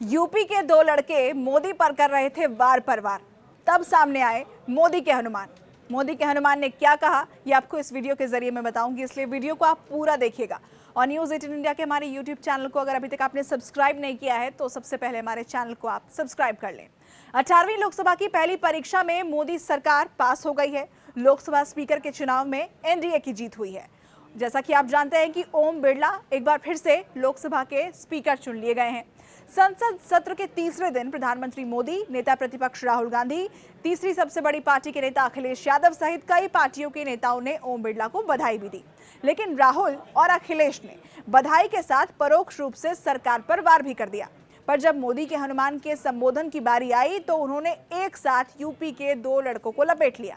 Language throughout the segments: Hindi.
यूपी के दो लड़के मोदी पर कर रहे थे वार पर वार, तब सामने आए मोदी के हनुमान। मोदी के हनुमान ने क्या कहा, ये आपको इस वीडियो के जरिए मैं बताऊंगी, इसलिए वीडियो को आप पूरा देखिएगा। और न्यूज़ 18 इंडिया के हमारे यूट्यूब चैनल को अगर अभी तक आपने सब्सक्राइब नहीं किया है तो सबसे पहले हमारे चैनल को आप सब्सक्राइब कर लें। 18वीं लोकसभा की पहली परीक्षा में मोदी सरकार पास हो गई है। लोकसभा स्पीकर के चुनाव में एनडीए की जीत हुई है। जैसा कि आप जानते हैं कि ओम बिरला एक बार फिर से लोकसभा के स्पीकर चुन लिए गए हैं। संसद सत्र के तीसरे दिन प्रधानमंत्री मोदी, नेता प्रतिपक्ष राहुल गांधी, तीसरी सबसे बड़ी पार्टी के नेता अखिलेश यादव सहित कई पार्टियों के नेताओं ने ओम बिरला को बधाई भी दी। लेकिन राहुल और अखिलेश ने बधाई के साथ परोक्ष रूप से सरकार पर वार भी कर दिया। पर जब मोदी के हनुमान के संबोधन की बारी आई तो उन्होंने एक साथ यूपी के दो लड़कों को लपेट लिया।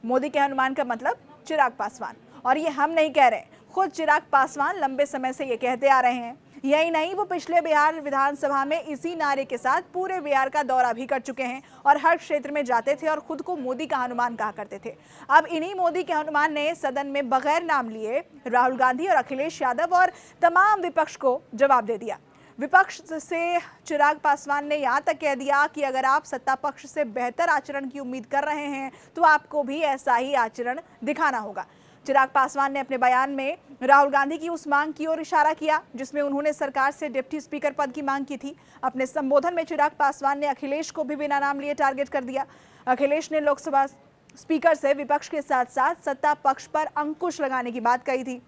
मोदी के हनुमान का मतलब चिराग पासवान, और ये हम नहीं कह रहे, खुद चिराग पासवान लंबे समय से ये कहते आ रहे हैं। यही नहीं, वो पिछले बिहार विधानसभा में इसी नारे के साथ पूरे बिहार का दौरा भी कर चुके हैं और हर क्षेत्र में जाते थे और खुद को मोदी का हनुमान कहा करते थे। अब इन्हीं मोदी के हनुमान ने सदन में बगैर नाम लिए राहुल गांधी और अखिलेश यादव और तमाम विपक्ष को जवाब दे दिया। विपक्ष से चिराग पासवान ने यहाँ तक कह दिया कि अगर आप सत्ता पक्ष से बेहतर आचरण की उम्मीद कर रहे हैं तो आपको भी ऐसा ही आचरण दिखाना होगा। चिराग पासवान ने अपने बयान में राहुल गांधी की उस मांग की ओर इशारा किया जिसमें उन्होंने सरकार से डिप्टी स्पीकर पद की मांग की थी। अपने संबोधन में चिराग पासवान ने अखिलेश को भी बिना नाम लिए टारगेट कर दिया। अखिलेश ने लोकसभा स्पीकर से विपक्ष के साथ साथ सत्ता पक्ष पर अंकुश लगाने की बात कही थी।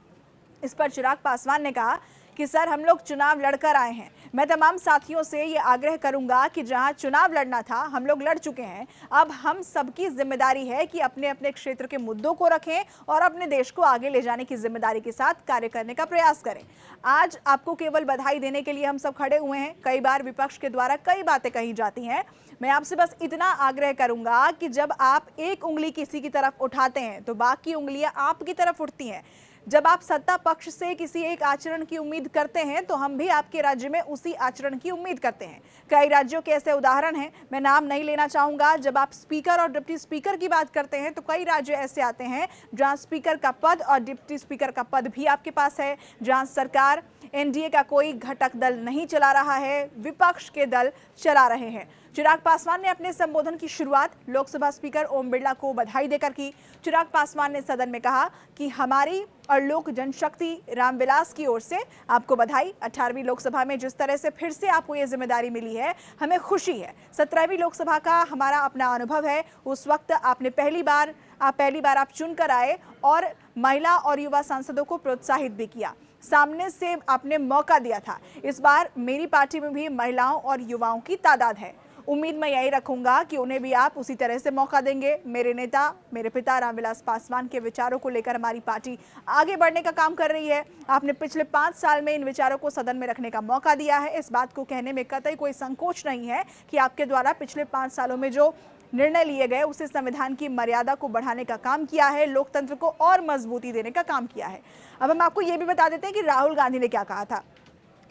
इस पर चिराग पासवान ने कहा कि सर, हम लोग चुनाव लड़कर आए हैं। मैं तमाम साथियों से ये आग्रह करूंगा कि जहां चुनाव लड़ना था हम लोग लड़ चुके हैं। अब हम सबकी जिम्मेदारी है कि अपने अपने क्षेत्र के मुद्दों को रखें और अपने देश को आगे ले जाने की जिम्मेदारी के साथ कार्य करने का प्रयास करें। आज आपको केवल बधाई देने के लिए हम सब खड़े हुए हैं। कई बार विपक्ष के द्वारा कई बातें कही जाती हैं। मैं आपसे बस इतना आग्रह करूंगा कि जब आप एक उंगली किसी की तरफ उठाते हैं तो बाकी उंगलियां आपकी तरफ उठती हैं। जब आप सत्ता पक्ष से किसी एक आचरण की उम्मीद करते हैं तो हम भी आपके राज्य में उसी आचरण की उम्मीद करते हैं। कई राज्यों के ऐसे उदाहरण हैं, मैं नाम नहीं लेना चाहूंगा। जब आप स्पीकर और डिप्टी स्पीकर की बात करते हैं तो कई राज्य ऐसे आते हैं जहां स्पीकर का पद और डिप्टी स्पीकर का पद भी आपके पास है, जहां सरकार एनडीए का कोई घटक दल नहीं चला रहा है, विपक्ष के दल चला रहे हैं। चिराग पासवान ने अपने संबोधन की शुरुआत लोकसभा स्पीकर ओम बिरला को बधाई देकर की। चिराग पासवान ने सदन में कहा कि हमारी और लोक जनशक्ति रामविलास की ओर से आपको बधाई। 18वीं लोकसभा में जिस तरह से फिर से आपको ये जिम्मेदारी मिली है, हमें खुशी है। 17वीं लोकसभा का हमारा अपना अनुभव है। उस वक्त आप पहली बार आप चुनकर आए और महिला और युवा सांसदों को प्रोत्साहित भी किया, सामने से आपने मौका दिया था। इस बार मेरी पार्टी में भी महिलाओं और युवाओं की तादाद है। उम्मीद मैं यही रखूंगा कि उन्हें भी आप उसी तरह से मौका देंगे। मेरे नेता, मेरे पिता रामविलास पासवान के विचारों को लेकर हमारी पार्टी आगे बढ़ने का काम कर रही है। आपने पिछले 5 साल में इन विचारों को सदन में रखने का मौका दिया है। इस बात को कहने में कतई कोई संकोच नहीं है कि आपके द्वारा पिछले 5 सालों में जो निर्णय लिए गए उसे संविधान की मर्यादा को बढ़ाने का काम किया है, लोकतंत्र को और मजबूती देने का काम किया है। अब हम आपको ये भी बता देते हैं कि राहुल गांधी ने क्या कहा था।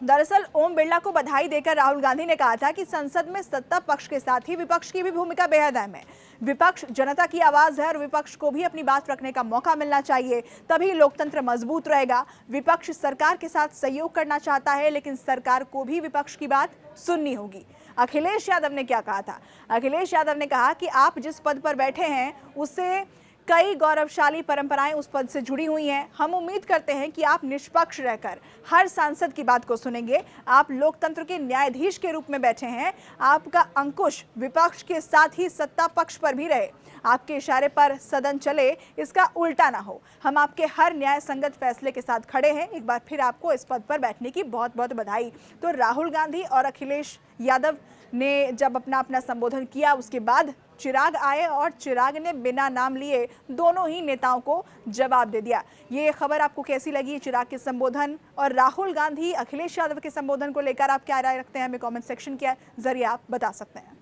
दरअसल ओम बिरला को बधाई देकर राहुल गांधी ने कहा था कि संसद में सत्ता पक्ष के साथ ही विपक्ष की भी भूमिका बेहद अहम है। विपक्ष जनता की आवाज है और विपक्ष को भी अपनी बात रखने का मौका मिलना चाहिए, तभी लोकतंत्र मजबूत रहेगा। विपक्ष सरकार के साथ सहयोग करना चाहता है, लेकिन सरकार को भी विपक्ष की बात सुननी होगी। अखिलेश यादव ने क्या कहा था? अखिलेश यादव ने कहा कि आप जिस पद पर बैठे हैं उससे कई गौरवशाली परंपराएं उस पद से जुड़ी हुई हैं। हम उम्मीद करते हैं कि आप निष्पक्ष रहकर हर सांसद की बात को सुनेंगे। आप लोकतंत्र के न्यायाधीश के रूप में बैठे हैं। आपका अंकुश विपक्ष के साथ ही सत्ता पक्ष पर भी रहे। आपके इशारे पर सदन चले, इसका उल्टा ना हो। हम आपके हर न्याय संगत फैसले के साथ खड़े हैं। एक बार फिर आपको इस पद पर बैठने की बहुत बहुत बधाई। तो राहुल गांधी और अखिलेश यादव ने जब अपना संबोधन किया उसके बाद चिराग आए और चिराग ने बिना नाम लिए दोनों ही नेताओं को जवाब दे दिया। ये खबर आपको कैसी लगी? चिराग के संबोधन और राहुल गांधी अखिलेश यादव के संबोधन को लेकर आप क्या राय रखते हैं? हमें कमेंट सेक्शन के जरिए आप बता सकते हैं।